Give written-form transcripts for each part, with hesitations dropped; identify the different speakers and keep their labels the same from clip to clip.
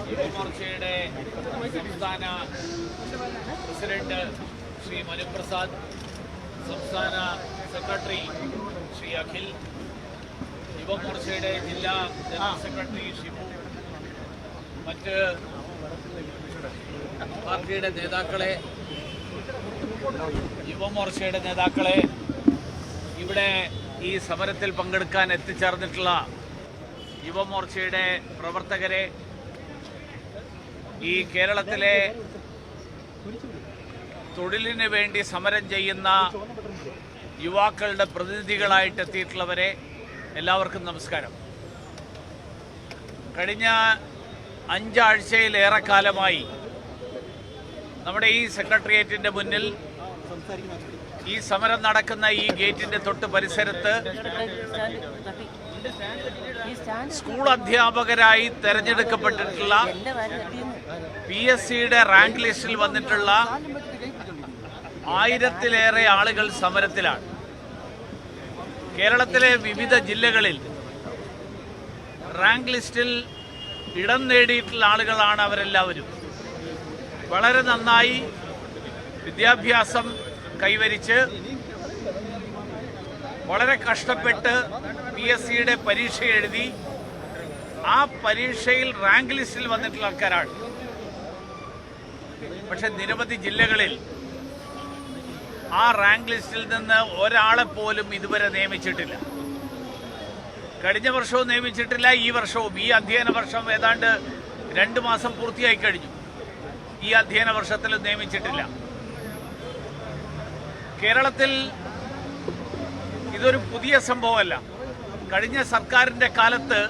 Speaker 1: യുവമോർച്ചയുടെ സംസ്ഥാന പ്രസിഡന്റ് ശ്രീ മനുപ്രസാദ്, സംസ്ഥാന സെക്രട്ടറി ശ്രീ അഖിൽ, യുവമോർച്ചയുടെ ജില്ലാ ജനറൽ സെക്രട്ടറി ഷിബു, മറ്റ് പാർട്ടിയുടെ നേതാക്കളെ, യുവമോർച്ചയുടെ നേതാക്കളെ, ഇവിടെ ഈ സമരത്തിൽ പങ്കെടുക്കാൻ എത്തിച്ചേർന്നിട്ടുള്ള യുവമോർച്ചയുടെ പ്രവർത്തകരെ, ഈ കേരളത്തിലെ തൊഴിലിന് വേണ്ടി സമരം ചെയ്യുന്ന യുവാക്കളുടെ പ്രതിനിധികളായിട്ട് എത്തിയിട്ടുള്ളവരെ എല്ലാവർക്കും നമസ്കാരം. കഴിഞ്ഞ 5 ആഴ്ചയിലേറെ കാലമായി നമ്മുടെ ഈ സെക്രട്ടേറിയറ്റിൻ്റെ മുന്നിൽ ഈ സമരം നടക്കുന്ന ഈ ഗേറ്റിൻ്റെ തൊട്ട് പരിസരത്ത് സ്കൂൾ അധ്യാപകരായി തെരഞ്ഞെടുക്കപ്പെട്ടിട്ടുള്ള PSCയുടെ റാങ്ക് ലിസ്റ്റിൽ വന്നിട്ടുള്ള 1000-ലേറെ ആളുകൾ സമരത്തിലാണ്. കേരളത്തിലെ വിവിധ ജില്ലകളിൽ റാങ്ക് ലിസ്റ്റിൽ ഇടം നേടിയിട്ടുള്ള ആളുകളാണ് അവരെല്ലാവരും. വളരെ നന്നായി വിദ്യാഭ്യാസം കൈവരിച്ച് വളരെ കഷ്ടപ്പെട്ട് PSCയുടെ പരീക്ഷ എഴുതി ആ പരീക്ഷയിൽ റാങ്ക് ലിസ്റ്റിൽ വന്നിട്ടുള്ള ആൾക്കാരാണ്. പക്ഷെ നിരവധി ജില്ലകളിൽ ആ റാങ്ക് ലിസ്റ്റിൽ നിന്ന് ഒരാളെ പോലും ഇതുവരെ നിയമിച്ചിട്ടില്ല. കഴിഞ്ഞ വർഷവും നിയമിച്ചിട്ടില്ല, ഈ വർഷവും. ഈ അധ്യയന വർഷം ഏതാണ്ട് 2 മാസം പൂർത്തിയായി കഴിഞ്ഞു. ഈ അധ്യയന വർഷത്തിൽ നിയമിച്ചിട്ടില്ല. കേരളത്തിൽ ഇതൊരു പുതിയ സംഭവമല്ല. കഴിഞ്ഞ സർക്കാരിൻ്റെ കാലത്ത്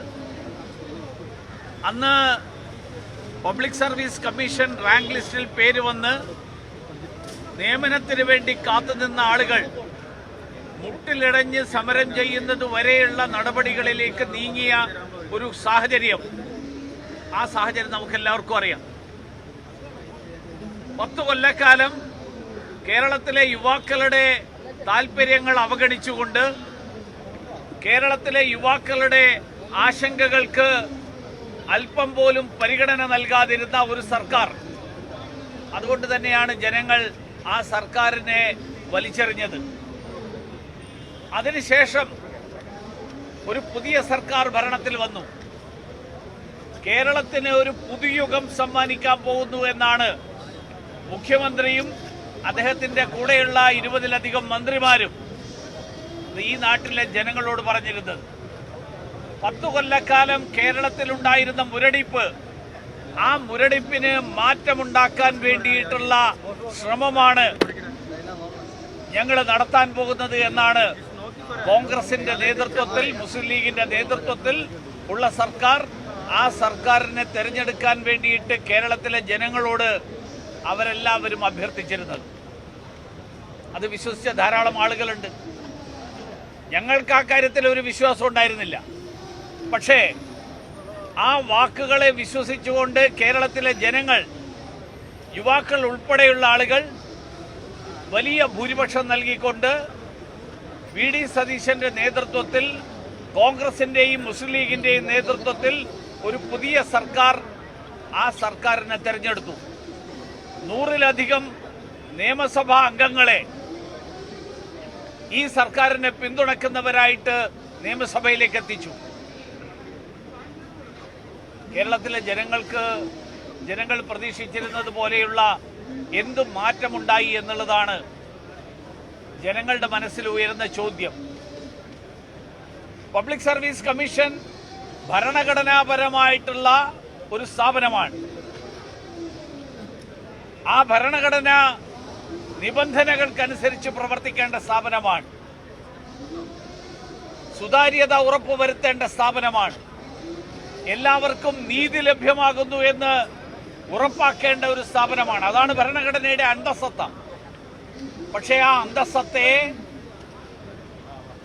Speaker 1: അന്ന് പബ്ലിക് സർവീസ് കമ്മീഷൻ റാങ്ക് ലിസ്റ്റിൽ പേര് വന്ന് നിയമനത്തിന് വേണ്ടി കാത്തുനിന്ന ആളുകൾ മുട്ടിലിടഞ്ഞ് സമരം ചെയ്യുന്നത് വരെയുള്ള നടപടികളിലേക്ക് നീങ്ങിയ ഒരു സാഹചര്യം, ആ സാഹചര്യം നമുക്കെല്ലാവർക്കും അറിയാം. 10 കൊല്ലക്കാലം കേരളത്തിലെ യുവാക്കളുടെ താൽപ്പര്യങ്ങൾ അവഗണിച്ചുകൊണ്ട്, കേരളത്തിലെ യുവാക്കളുടെ ആശങ്കകൾക്ക് അല്പം പോലും പരിഗണന നൽകാതിരുന്ന ഒരു സർക്കാർ. അതുകൊണ്ട് തന്നെയാണ് ജനങ്ങൾ ആ സർക്കാരിനെ വലിച്ചെറിഞ്ഞത്. അതിനുശേഷം ഒരു പുതിയ സർക്കാർ ഭരണത്തിൽ വന്നു. കേരളത്തിന് ഒരു പുതുയുഗം സമ്മാനിക്കാൻ പോകുന്നു എന്നാണ് മുഖ്യമന്ത്രിയും അദ്ദേഹത്തിൻ്റെ കൂടെയുള്ള 20-ലധികം മന്ത്രിമാരും ഈ നാട്ടിലെ ജനങ്ങളോട് പറഞ്ഞിരുന്നത്. 10 കൊല്ലക്കാലം കേരളത്തിലുണ്ടായിരുന്ന മുരടിപ്പ്, ആ മുരടിപ്പിന് മാറ്റമുണ്ടാക്കാൻ വേണ്ടിയിട്ടുള്ള ശ്രമമാണ് ഞങ്ങൾ നടത്താൻ പോകുന്നത് എന്നാണ് കോൺഗ്രസിന്റെ നേതൃത്വത്തിൽ, മുസ്ലിം ലീഗിന്റെ നേതൃത്വത്തിൽ ഉള്ള സർക്കാർ, ആ സർക്കാരിനെ തെരഞ്ഞെടുക്കാൻ വേണ്ടിയിട്ട് കേരളത്തിലെ ജനങ്ങളോട് അവരെല്ലാവരും അഭ്യർത്ഥിച്ചിരുന്നത്. അത് വിശ്വസിച്ച ധാരാളം ആളുകളുണ്ട്. ഞങ്ങൾക്ക് ആ കാര്യത്തിൽ ഒരു വിശ്വാസം ഉണ്ടായിരുന്നില്ല. പക്ഷേ ആ വാക്കുകളെ വിശ്വസിച്ചുകൊണ്ട് കേരളത്തിലെ ജനങ്ങൾ, യുവാക്കൾ ഉൾപ്പെടെയുള്ള ആളുകൾ വലിയ ഭൂരിപക്ഷം നൽകിക്കൊണ്ട് VD സതീശന്റെ നേതൃത്വത്തിൽ, കോൺഗ്രസിന്റെയും മുസ്ലിം ലീഗിന്റെയും നേതൃത്വത്തിൽ ഒരു പുതിയ സർക്കാർ, ആ സർക്കാരിനെ തെരഞ്ഞെടുത്തു. 100-ലധികം നിയമസഭാ അംഗങ്ങളെ ഈ സർക്കാരിനെ പിന്തുണയ്ക്കുന്നവരായിട്ട് നിയമസഭയിലേക്ക് എത്തിച്ചു. കേരളത്തിലെ ജനങ്ങൾ പ്രതീക്ഷിച്ചിരുന്നത് പോലെയുള്ള എന്തു മാറ്റമുണ്ടായി എന്നുള്ളതാണ് ജനങ്ങളുടെ മനസ്സിൽ ഉയരുന്ന ചോദ്യം. പബ്ലിക് സർവീസ് കമ്മീഷൻ ഭരണഘടനാപരമായിട്ടുള്ള ഒരു സ്ഥാപനമാണ്. ആ ഭരണഘടന നിബന്ധനകൾക്കനുസരിച്ച് പ്രവർത്തിക്കേണ്ട സ്ഥാപനമാണ്. സുതാര്യത ഉറപ്പുവരുത്തേണ്ട സ്ഥാപനമാണ്. എല്ലാവർക്കും നീതി ലഭ്യമാകുന്നു എന്ന് ഉറപ്പാക്കേണ്ട ഒരു സ്ഥാപനമാണ്. അതാണ് ഭരണഘടനയുടെ അന്തസ്സത്ത. പക്ഷേ ആ അന്തസ്സത്തെ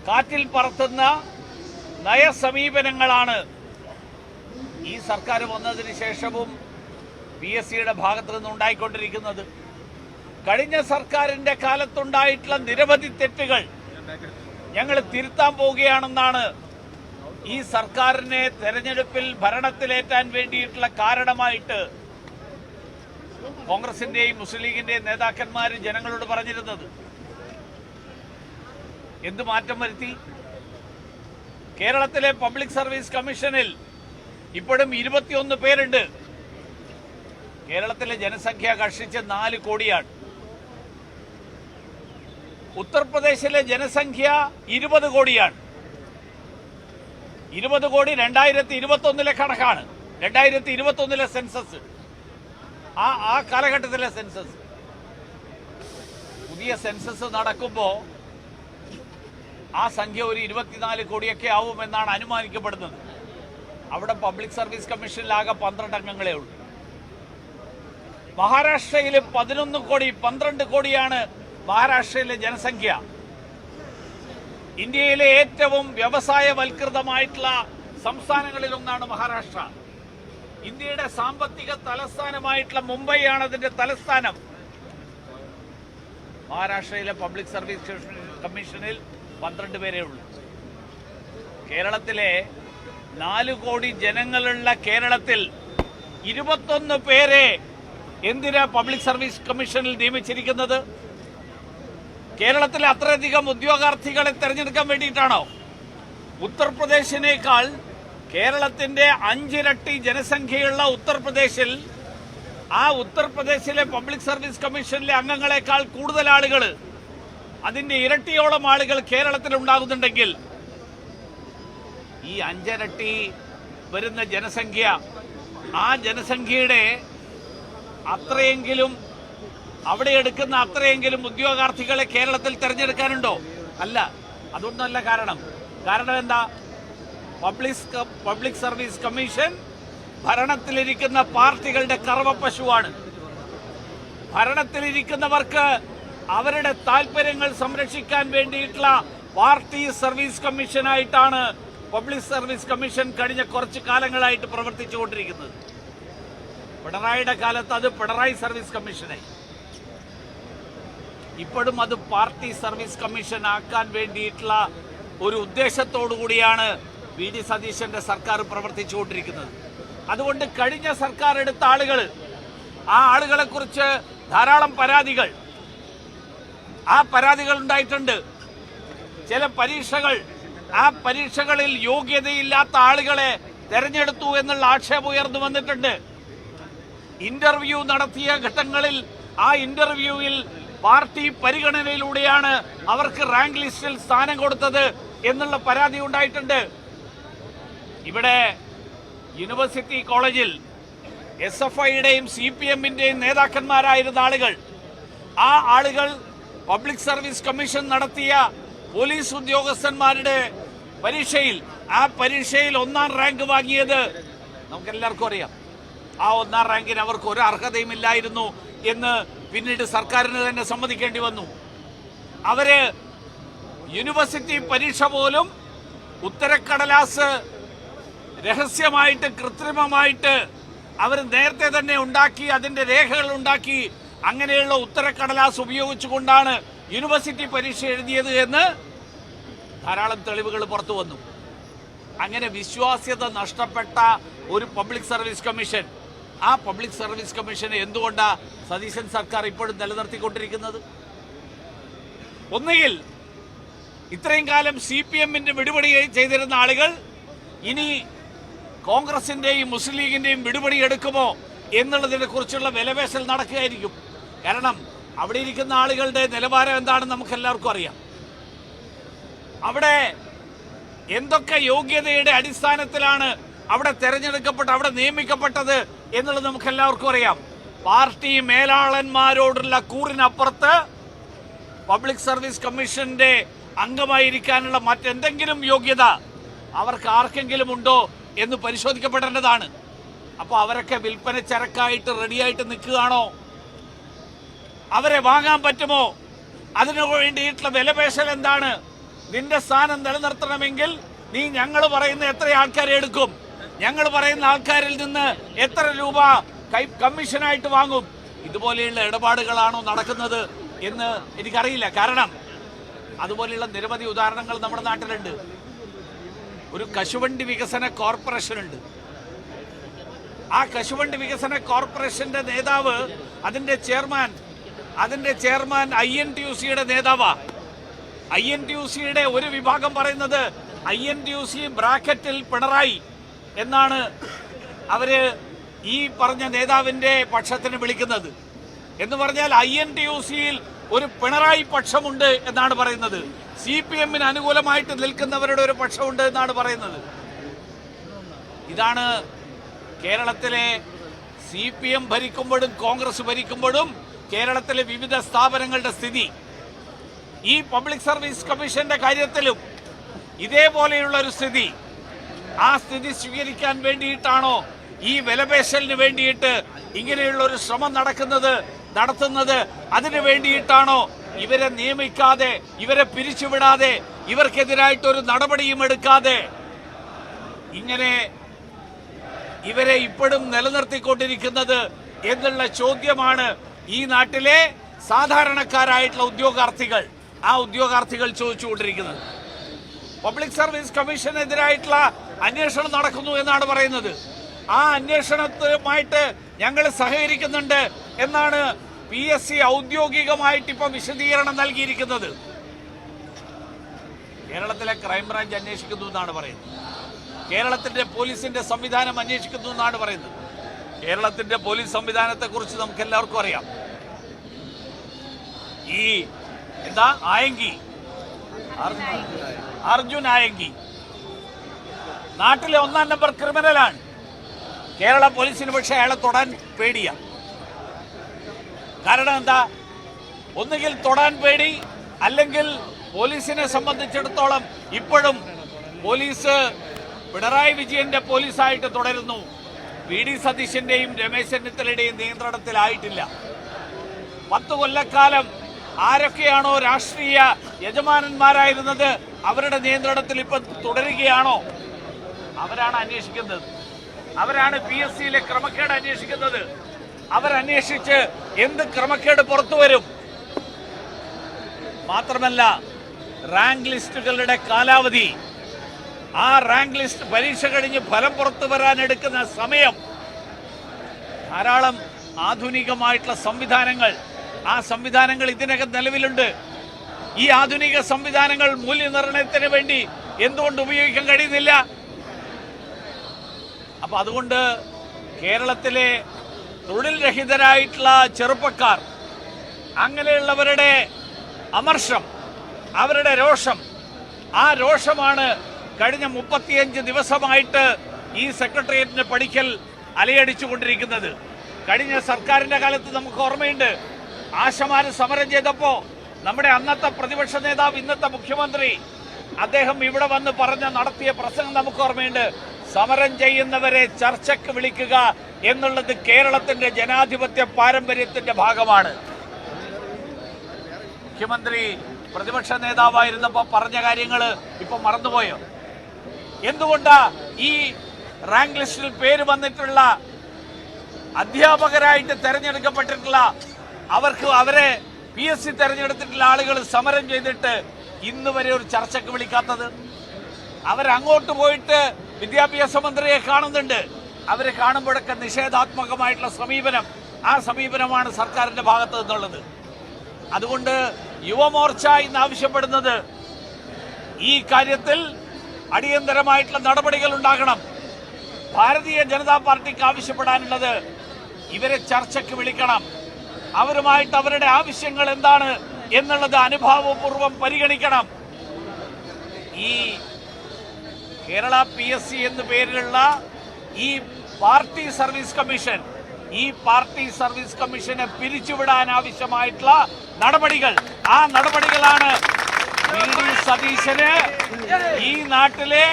Speaker 1: കാറ്റിൽ പറത്തുന്ന നയസമീപനങ്ങളാണ് ഈ സർക്കാർ വന്നതിന് ശേഷവും PSCയുടെ ഭാഗത്തു നിന്നുണ്ടായിക്കൊണ്ടിരിക്കുന്നത്. കഴിഞ്ഞ സർക്കാരിന്റെ കാലത്തുണ്ടായിട്ടുള്ള നിരവധി തെറ്റുകൾ ഞങ്ങൾ തിരുത്താൻ പോവുകയാണെന്നാണ് ഈ സർക്കാരിനെ തെരഞ്ഞെടുപ്പിൽ ഭരണത്തിലേറ്റാൻ വേണ്ടിയിട്ടുള്ള കാരണമായിട്ട് കോൺഗ്രസിന്റെയും മുസ്ലിം ലീഗിന്റെയും നേതാക്കന്മാർ ജനങ്ങളോട് പറഞ്ഞിരുന്നത്. എന്ത് മാറ്റം വരുത്തി? കേരളത്തിലെ പബ്ലിക് സർവീസ് കമ്മീഷനിൽ ഇപ്പോഴും 21 പേരുണ്ട്. കേരളത്തിലെ ജനസംഖ്യ കഷ്ടിച്ച് 4 കോടിയാണ്. ഉത്തർപ്രദേശിലെ ജനസംഖ്യ 20 കോടിയാണ്. 20 കോടി 2021 കണക്കാണ്. 2021 സെൻസസ്, ആ കാലഘട്ടത്തിലെ സെൻസസ്. പുതിയ സെൻസസ് നടക്കുമ്പോൾ ആ സംഖ്യ ഒരു 24 കോടിയൊക്കെ ആവുമെന്നാണ് അനുമാനിക്കപ്പെടുന്നത്. അവിടെ പബ്ലിക് സർവീസ് കമ്മീഷനിലാകെ 12 അംഗങ്ങളേ ഉള്ളൂ. മഹാരാഷ്ട്രയിൽ 11 കോടി 12 കോടിയാണ് മഹാരാഷ്ട്രയിലെ ജനസംഖ്യ. ഇന്ത്യയിലെ ഏറ്റവും വ്യവസായവൽകൃതമായിട്ടുള്ള സംസ്ഥാനങ്ങളിൽ ഒന്നാണ് മഹാരാഷ്ട്ര. ഇന്ത്യയുടെ സാമ്പത്തിക തലസ്ഥാനമായിട്ടുള്ള മുംബൈയാണ് അതിന്റെ തലസ്ഥാനം. മഹാരാഷ്ട്രയിലെ പബ്ലിക് സർവീസ് കമ്മീഷനിൽ 12 പേരേ ഉള്ളൂ. കേരളത്തിലെ 4 കോടി ജനങ്ങളുള്ള കേരളത്തിൽ 21 പേരെ എന്തിനാ പബ്ലിക് സർവീസ് കമ്മീഷനിൽ നിയമിച്ചിരിക്കുന്നത്? കേരളത്തിലെ അത്രയധികം ഉദ്യോഗാർത്ഥികളെ തെരഞ്ഞെടുക്കാൻ വേണ്ടിയിട്ടാണോ? ഉത്തർപ്രദേശിനേക്കാൾ കേരളത്തിന്റെ 5 ഇരട്ടി ജനസംഖ്യയുള്ള ഉത്തർപ്രദേശിൽ, ആ ഉത്തർപ്രദേശിലെ പബ്ലിക് സർവീസ് കമ്മീഷനിലെ അംഗങ്ങളെക്കാൾ കൂടുതൽ ആളുകൾ, അതിന്റെ ഇരട്ടിയോളം ആളുകൾ കേരളത്തിൽ ഉണ്ടാകുന്നുണ്ടെങ്കിൽ ഈ 5 ഇരട്ടി വരുന്ന ജനസംഖ്യ, ആ ജനസംഖ്യയുടെ അത്രയെങ്കിലും, അവിടെ എടുക്കുന്ന അത്രയെങ്കിലും ഉദ്യോഗാർത്ഥികളെ കേരളത്തിൽ തെരഞ്ഞെടുക്കാനുണ്ടോ? അല്ല. അതൊന്നല്ല കാരണം. കാരണം എന്താ? പബ്ലിക് സർവീസ് കമ്മീഷൻ ഭരണത്തിലിരിക്കുന്ന പാർട്ടികളുടെ കറവപ്പശുവാണ്. ഭരണത്തിലിരിക്കുന്നവർക്ക് അവരുടെ താല്പര്യങ്ങൾ സംരക്ഷിക്കാൻ വേണ്ടിയിട്ടുള്ള പാർട്ടി സർവീസ് കമ്മീഷനായിട്ടാണ് പബ്ലിക് സർവീസ് കമ്മീഷൻ കഴിഞ്ഞ കുറച്ച് കാലങ്ങളായിട്ട് പ്രവർത്തിച്ചുകൊണ്ടിരിക്കുന്നത്. പിണറായിയുടെ കാലത്ത് അത് പിണറായി സർവീസ് കമ്മീഷനായി. ഇപ്പോഴും അത് പാർട്ടി സർവീസ് കമ്മീഷൻ ആക്കാൻ വേണ്ടിയിട്ടുള്ള ഒരു ഉദ്ദേശത്തോടു കൂടിയാണ് വി.ഡി. സതീശന്റെ സർക്കാർ പ്രവർത്തിച്ചുകൊണ്ടിരിക്കുന്നത്. അതുകൊണ്ട് കഴിഞ്ഞ സർക്കാർ എടുത്ത ആളുകൾ, ആ ആളുകളെ കുറിച്ച് ധാരാളം പരാതികൾ, ആ പരാതികൾ ഉണ്ടായിട്ടുണ്ട്. ചില പരീക്ഷകൾ, ആ പരീക്ഷകളിൽ യോഗ്യതയില്ലാത്ത ആളുകളെ തെരഞ്ഞെടുത്തു എന്നുള്ള ആക്ഷേപം ഉയർന്നു വന്നിട്ടുണ്ട്. ഇന്റർവ്യൂ നടത്തിയ ഘട്ടങ്ങളിൽ ആ ഇന്റർവ്യൂവിൽ പാർട്ടി പരിഗണനയിലൂടെയാണ് അവർക്ക് റാങ്ക് ലിസ്റ്റിൽ സ്ഥാനം കൊടുത്തത് എന്നുള്ള പരാതി ഉണ്ടായിട്ടുണ്ട്. ഇവിടെ യൂണിവേഴ്സിറ്റി കോളേജിൽ SFIയുടെയും CPMന്റെയും നേതാക്കന്മാരായിരുന്ന ആളുകൾ, ആ ആളുകൾ പബ്ലിക് സർവീസ് കമ്മീഷൻ നടത്തിയ പോലീസ് ഉദ്യോഗസ്ഥന്മാരുടെ പരീക്ഷയിൽ, ആ പരീക്ഷയിൽ 1ാം റാങ്ക് വാങ്ങിയത് നമുക്കെല്ലാവർക്കും അറിയാം. ആ 1ാം റാങ്കിന് അവർക്ക് ഒരു അർഹതയുമില്ലായിരുന്നു എന്ന് പിന്നീട് സർക്കാരിന് തന്നെ സമ്മതിക്കേണ്ടി വന്നു. അവര് യൂണിവേഴ്സിറ്റി പരീക്ഷ പോലും ഉത്തരക്കടലാസ് രഹസ്യമായിട്ട്, കൃത്രിമമായിട്ട് അവർ നേരത്തെ തന്നെ ഉണ്ടാക്കി, അതിന്റെ രേഖകൾ ഉണ്ടാക്കി, അങ്ങനെയുള്ള ഉത്തരക്കടലാസ് ഉപയോഗിച്ചുകൊണ്ടാണ് യൂണിവേഴ്സിറ്റി പരീക്ഷ എഴുതിയത് എന്ന് ധാരാളം തെളിവുകൾ പുറത്തു വന്നു. അങ്ങനെ വിശ്വാസ്യത നഷ്ടപ്പെട്ട ഒരു പബ്ലിക് സർവീസ് കമ്മീഷൻ, ആ പബ്ലിക് സർവീസ് കമ്മീഷനെ എന്തുകൊണ്ടാണ് സതീശൻ സർക്കാർ ഇപ്പോഴും നിലനിർത്തിക്കൊണ്ടിരിക്കുന്നത്? ഒന്നുകിൽ ഇത്രയും കാലം CPMന്റെ വിടുപടി ചെയ്തിരുന്ന ആളുകൾ ഇനി കോൺഗ്രസിന്റെയും മുസ്ലിം ലീഗിന്റെയും വിടുപടി എടുക്കുമോ എന്നുള്ളതിനെ കുറിച്ചുള്ള വിലപേശൽ നടക്കുകയായിരിക്കും. കാരണം അവിടെ ഇരിക്കുന്ന ആളുകളുടെ നിലവാരം എന്താണെന്ന് നമുക്ക് എല്ലാവർക്കും അറിയാം. അവിടെ എന്തൊക്കെ യോഗ്യതയുടെ അടിസ്ഥാനത്തിലാണ് അവിടെ തെരഞ്ഞെടുക്കപ്പെട്ട, അവിടെ നിയമിക്കപ്പെട്ടത് എന്നുള്ളത് നമുക്ക് എല്ലാവർക്കും അറിയാം. പാർട്ടി മേലാളന്മാരോടുള്ള കൂറിനപ്പുറത്ത് പബ്ലിക് സർവീസ് കമ്മീഷന്റെ അംഗമായിരിക്കാനുള്ള മറ്റെന്തെങ്കിലും യോഗ്യത അവർക്ക് ആർക്കെങ്കിലും ഉണ്ടോ എന്ന് പരിശോധിക്കപ്പെടേണ്ടതാണ്. അപ്പോൾ അവരൊക്കെ വിൽപ്പന ചരക്കായിട്ട് റെഡിയായിട്ട് നിൽക്കുകയാണോ? അവരെ വാങ്ങാൻ പറ്റുമോ? അതിനു വേണ്ടിയിട്ടുള്ള വിലപേശൽ എന്താണ്? നിന്റെ സ്ഥാനം നിലനിർത്തണമെങ്കിൽ നീ ഞങ്ങൾ പറയുന്ന എത്ര ആൾക്കാരെ എടുക്കും, ഞങ്ങൾ പറയുന്ന ആൾക്കാരിൽ നിന്ന് എത്ര രൂപ കമ്മീഷനായിട്ട് വാങ്ങും? ഇതുപോലെയുള്ള ഇടപാടുകളാണോ നടക്കുന്നത് എന്ന് എനിക്കറിയില്ല. കാരണം അതുപോലെയുള്ള നിരവധി ഉദാഹരണങ്ങൾ നമ്മുടെ നാട്ടിലുണ്ട്. ഒരു കശുവണ്ടി വികസന കോർപ്പറേഷൻ ഉണ്ട്. ആ കശുവണ്ടി വികസന കോർപ്പറേഷന്റെ നേതാവ്, അതിന്റെ ചെയർമാൻ INTUC-യുടെ നേതാവാ. INTUC-യുടെ ഒരു വിഭാഗം പറയുന്നത് INTUC ബ്രാക്കറ്റിൽ പിണറായി എന്നാണ് അവര് ഈ പറഞ്ഞ നേതാവിന്റെ പക്ഷത്തിന് വിളിക്കുന്നത്. എന്ന് പറഞ്ഞാൽ INTUC-യിൽ ഒരു പിണറായി പക്ഷമുണ്ട് എന്നാണ് പറയുന്നത്. CPM-ന് അനുകൂലമായിട്ട് നിൽക്കുന്നവരുടെ ഒരു പക്ഷമുണ്ട് എന്നാണ് പറയുന്നത്. ഇതാണ് കേരളത്തിലെ CPM ഭരിക്കുമ്പോഴും കോൺഗ്രസ് ഭരിക്കുമ്പോഴും കേരളത്തിലെ വിവിധ സ്ഥാപനങ്ങളുടെ സ്ഥിതി. ഈ പബ്ലിക് സർവീസ് കമ്മീഷന്റെ കാര്യത്തിലും ഇതേപോലെയുള്ള ഒരു സ്ഥിതി. ആ സ്ഥിതി സ്വീകരിക്കാൻ വേണ്ടിയിട്ടാണോ ഈ വിലപേശലിന് വേണ്ടിയിട്ട് ഇങ്ങനെയുള്ള ഒരു ശ്രമം നടത്തുന്നത്? അതിനു വേണ്ടിയിട്ടാണോ ഇവരെ നിയമിക്കാതെ, ഇവരെ പിരിച്ചുവിടാതെ, ഇവർക്കെതിരായിട്ടൊരു നടപടിയും എടുക്കാതെ ഇങ്ങനെ ഇവരെ ഇപ്പോഴും നിലനിർത്തിക്കൊണ്ടിരിക്കുന്നത് എന്നുള്ള ചോദ്യമാണ് ഈ നാട്ടിലെ സാധാരണക്കാരായിട്ടുള്ള ഉദ്യോഗാർത്ഥികൾ ചോദിച്ചുകൊണ്ടിരിക്കുന്നത്. പബ്ലിക് സർവീസ് കമ്മീഷനെതിരായിട്ടുള്ള അന്വേഷണം നടക്കുന്നു എന്നാണ് പറയുന്നത്. ആ അന്വേഷണവുമായിട്ട് ഞങ്ങൾ സഹകരിക്കുന്നുണ്ട് എന്നാണ് PSC ഔദ്യോഗികമായിട്ട് ഇപ്പൊ വിശദീകരണം നൽകിയിരിക്കുന്നത്. കേരളത്തിലെ ക്രൈംബ്രാഞ്ച് അന്വേഷിക്കുന്നു എന്നാണ് പറയുന്നത്. കേരളത്തിന്റെ പോലീസിന്റെ സംവിധാനം അന്വേഷിക്കുന്നു എന്നാണ് പറയുന്നത്. കേരളത്തിന്റെ പോലീസ് സംവിധാനത്തെ കുറിച്ച് നമുക്ക് എല്ലാവർക്കും അറിയാം. ഈ അർജുൻ ആയങ്കി നാട്ടിലെ 1-ാം നമ്പർ ക്രിമിനലാണ്. കേരള പോലീസിന് പക്ഷേ അയാളെ തൊടാൻ പേടിയാ. കാരണം എന്താ? ഒന്നുകിൽ തൊടാൻ പേടി, അല്ലെങ്കിൽ പോലീസിനെ സംബന്ധിച്ചിടത്തോളം ഇപ്പോഴും പോലീസ് പിണറായി വിജയന്റെ പോലീസായിട്ട് തുടരുന്നു. VD സതീശന്റെയും രമേശ് ചെന്നിത്തലയുടെയും നിയന്ത്രണത്തിലായിട്ടില്ല. 10 കൊല്ലക്കാലം ആരൊക്കെയാണോ രാഷ്ട്രീയ യജമാനന്മാരായിരുന്നത് അവരുടെ നിയന്ത്രണത്തിൽ ഇപ്പൊ തുടരുകയാണോ? അവരാണ് അന്വേഷിക്കുന്നത്. അവരാണ് PSC-യിലെ ക്രമക്കേട് അന്വേഷിക്കുന്നത്. അവരന്വേഷിച്ച് എന്ത് ക്രമക്കേട് പുറത്തു വരും? മാത്രമല്ല, റാങ്ക് ലിസ്റ്റുകളുടെ കാലാവധി, ആ റാങ്ക് ലിസ്റ്റ് പരീക്ഷ കഴിഞ്ഞ് ഫലം പുറത്തു വരാൻ എടുക്കുന്ന സമയം, ധാരാളം ആധുനികമായിട്ടുള്ള സംവിധാനങ്ങൾ, ആ സംവിധാനങ്ങൾ ഇതിനകം നിലവിലുണ്ട്. ഈ ആധുനിക സംവിധാനങ്ങൾ മൂല്യനിർണ്ണയത്തിന് വേണ്ടി എന്തുകൊണ്ട് ഉപയോഗിക്കാൻ കഴിയുന്നില്ല? അപ്പൊ അതുകൊണ്ട് കേരളത്തിലെ തൊഴിൽ രഹിതരായിട്ടുള്ള ചെറുപ്പക്കാർ, അങ്ങനെയുള്ളവരുടെ അമർഷം, അവരുടെ രോഷം, ആ രോഷമാണ് കഴിഞ്ഞ 35 ദിവസമായിട്ട് ഈ സെക്രട്ടേറിയറ്റിന്റെ പടിക്കൽ അലയടിച്ചുകൊണ്ടിരിക്കുന്നത്. കഴിഞ്ഞ സർക്കാരിന്റെ കാലത്ത് നമുക്ക് ഓർമ്മയുണ്ട്, ആശമാര് സമരം ചെയ്തപ്പോ നമ്മുടെ അന്നത്തെ പ്രതിപക്ഷ നേതാവ്, ഇന്നത്തെ മുഖ്യമന്ത്രി, അദ്ദേഹം ഇവിടെ വന്ന് നടത്തിയ പ്രസംഗം നമുക്ക് ഓർമ്മയുണ്ട്. സമരം ചെയ്യുന്നവരെ ചർച്ചയ്ക്ക് വിളിക്കുക എന്നുള്ളത് കേരളത്തിന്റെ ജനാധിപത്യ പാരമ്പര്യത്തിന്റെ ഭാഗമാണ്. മുഖ്യമന്ത്രി പ്രതിപക്ഷ നേതാവായിരുന്നപ്പോ പറഞ്ഞ കാര്യങ്ങൾ ഇപ്പൊ മറന്നുപോയോ? എന്തുകൊണ്ടാ ഈ റാങ്ക് ലിസ്റ്റിൽ പേര് വന്നിട്ടുള്ള അധ്യാപകരായിട്ട് തെരഞ്ഞെടുക്കപ്പെട്ടിട്ടുള്ള അവരെ PSC തെരഞ്ഞെടുത്തിട്ടുള്ള ആളുകൾ സമരം ചെയ്തിട്ട് ഇന്ന് വരെ ഒരു ചർച്ചയ്ക്ക് വിളിക്കാത്തത്? അവരങ്ങോട്ട് പോയിട്ട് വിദ്യാഭ്യാസ മന്ത്രിയെ കാണുന്നുണ്ട്. അവരെ കാണുമ്പോഴൊക്കെ നിഷേധാത്മകമായിട്ടുള്ള സമീപനം, ആ സമീപനമാണ് സർക്കാരിന്റെ ഭാഗത്ത് നിന്നുള്ളത്. അതുകൊണ്ട് യുവമോർച്ച ഇന്ന് ആവശ്യപ്പെടുന്നത് ഈ കാര്യത്തിൽ അടിയന്തരമായിട്ടുള്ള നടപടികൾ ഉണ്ടാകണം. ഭാരതീയ ജനതാ പാർട്ടിക്ക് ആവശ്യപ്പെടാനുള്ളത് ഇവരെ ചർച്ചയ്ക്ക് വിളിക്കണം. അവരുമായിട്ട് അവരുടെ ആവശ്യങ്ങൾ എന്താണ് എന്നുള്ളത് അനുഭാവപൂർവ്വം പരിഗണിക്കണം. ഈ കേരള PSC എന്ന പേരിലുള്ള ഈ പാർട്ടി സർവീസ് കമ്മീഷൻ, ഈ പാർട്ടി സർവീസ് കമ്മീഷനെ പിരിച്ചുവിടാൻ ആവശ്യമായിട്ടുള്ള നടപടികൾ, ആ നടപടികളാണ് VD സതീശന് ഈ നാട്ടിലെ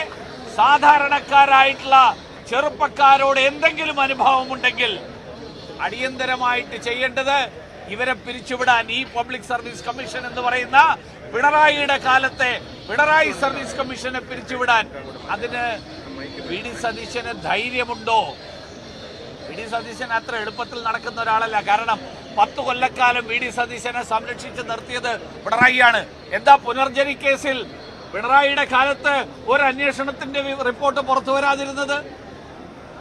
Speaker 1: സാധാരണക്കാരായിട്ടുള്ള ചെറുപ്പക്കാരോട് എന്തെങ്കിലും അനുഭവമുണ്ടെങ്കിൽ അടിയന്തരമായിട്ട് ചെയ്യേണ്ടത് ഇവരെ പിരിച്ചുവിടാൻ. ഈ പബ്ലിക് സർവീസ് കമ്മീഷൻ എന്ന് പറയുന്ന പിണറായിയുടെ കാലത്തെ പിണറായി സർവീസ് കമ്മീഷനെ പിരിച്ചുവിടാൻ അതിന് VD സതീശന് ധൈര്യമുണ്ടോ? VD സതീശൻ അത്ര എളുപ്പത്തിൽ നടക്കുന്ന ഒരാളല്ല. കാരണം 10 കൊല്ലക്കാലം VD സതീശനെ സംരക്ഷിച്ച് നിർത്തിയത് പിണറായിയാണ്. എന്താ പുനർജനി കേസിൽ പിണറായിയുടെ കാലത്ത് ഒരു അന്വേഷണത്തിന്റെ റിപ്പോർട്ട് പുറത്തു വരാതിരുന്നത്?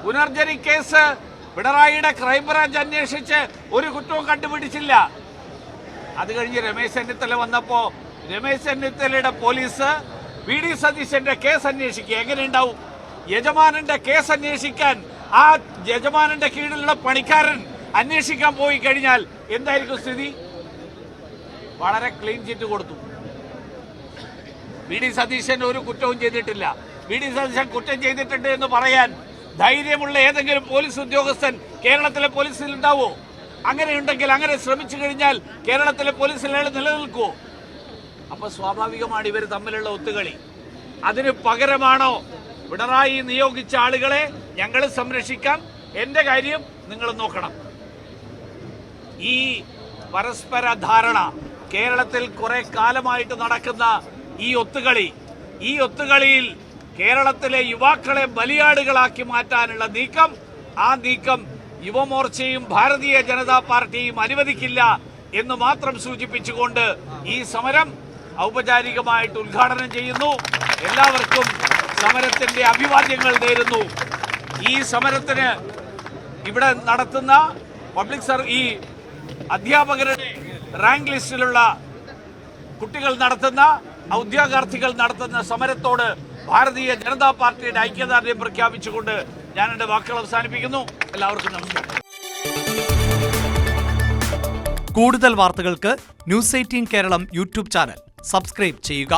Speaker 1: പുനർജനി കേസ് പിണറായിയുടെ ക്രൈംബ്രാഞ്ച് അന്വേഷിച്ച് ഒരു കുറ്റവും കണ്ടുപിടിച്ചില്ല. അത് കഴിഞ്ഞ് രമേശ് ചെന്നിത്തല വന്നപ്പോ രമേശ് ചെന്നിത്തലയുടെ പോലീസ് വി ഡി സതീശന്റെ കേസ് അന്വേഷിക്കുക. എങ്ങനെയുണ്ടാവും? യജമാനന്റെ കേസ് അന്വേഷിക്കാൻ ആ യജമാനന്റെ കീഴിലുള്ള പണിക്കാരൻ അന്വേഷിക്കാൻ പോയി കഴിഞ്ഞാൽ എന്തായിരിക്കും സ്ഥിതി? വളരെ ക്ലീൻ ചിറ്റ് കൊടുത്തു. വി ഡി സതീശൻ ഒരു കുറ്റവും ചെയ്തിട്ടില്ല. വി ഡി സതീശൻ കുറ്റം ചെയ്തിട്ടുണ്ട് എന്ന് പറയാൻ ധൈര്യമുള്ള ഏതെങ്കിലും പോലീസ് ഉദ്യോഗസ്ഥൻ കേരളത്തിലെ പോലീസിൽ ഉണ്ടാവോ? അങ്ങനെയുണ്ടെങ്കിൽ, അങ്ങനെ ശ്രമിച്ചു കഴിഞ്ഞാൽ കേരളത്തിലെ പോലീസിൽ അയാൾ നിലനിൽക്കുമോ? അപ്പൊ സ്വാഭാവികമാണ് ഇവർ തമ്മിലുള്ള ഒത്തുകളി. അതിന് പകരമാണോ പിണറായി നിയോഗിച്ച ആളുകളെ ഞങ്ങൾ സംരക്ഷിക്കാം, എന്റെ കാര്യം നിങ്ങൾ നോക്കണം? ഈ പരസ്പര ധാരണ കേരളത്തിൽ കുറെ കാലമായിട്ട് നടക്കുന്ന ഈ ഒത്തുകളിയിൽ കേരളത്തിലെ യുവാക്കളെ ബലിയാടുകളാക്കി മാറ്റാനുള്ള നീക്കം, ആ നീക്കം യുവമോർച്ചയും ഭാരതീയ ജനതാ പാർട്ടിയും അനുവദിക്കില്ല എന്ന് മാത്രം സൂചിപ്പിച്ചുകൊണ്ട് ഈ സമരം ഔപചാരികമായിട്ട് ഉദ്ഘാടനം ചെയ്യുന്നു. എല്ലാവർക്കും സമരത്തിന്റെ അഭിവാദ്യങ്ങൾ നേരുന്നു. ഈ സമരത്തിന് ഇവിടെ നടത്തുന്ന ഈ അധ്യാപകരുടെ റാങ്ക് ലിസ്റ്റിലുള്ള കുട്ടികൾ നടത്തുന്ന, ഉദ്യോഗാർത്ഥികൾ നടത്തുന്ന സമരത്തോട് ഭാരതീയ ജനതാ പാർട്ടിയുടെ ഐക്യദാർഢ്യം പ്രഖ്യാപിച്ചുകൊണ്ട് ഞാൻ എന്റെ വാക്കുകൾ അവസാനിപ്പിക്കുന്നു. എല്ലാവർക്കും നമസ്കാരം.
Speaker 2: കൂടുതൽ വാർത്തകൾക്ക് news 18 Keralam YouTube channel subscribe ചെയ്യുക.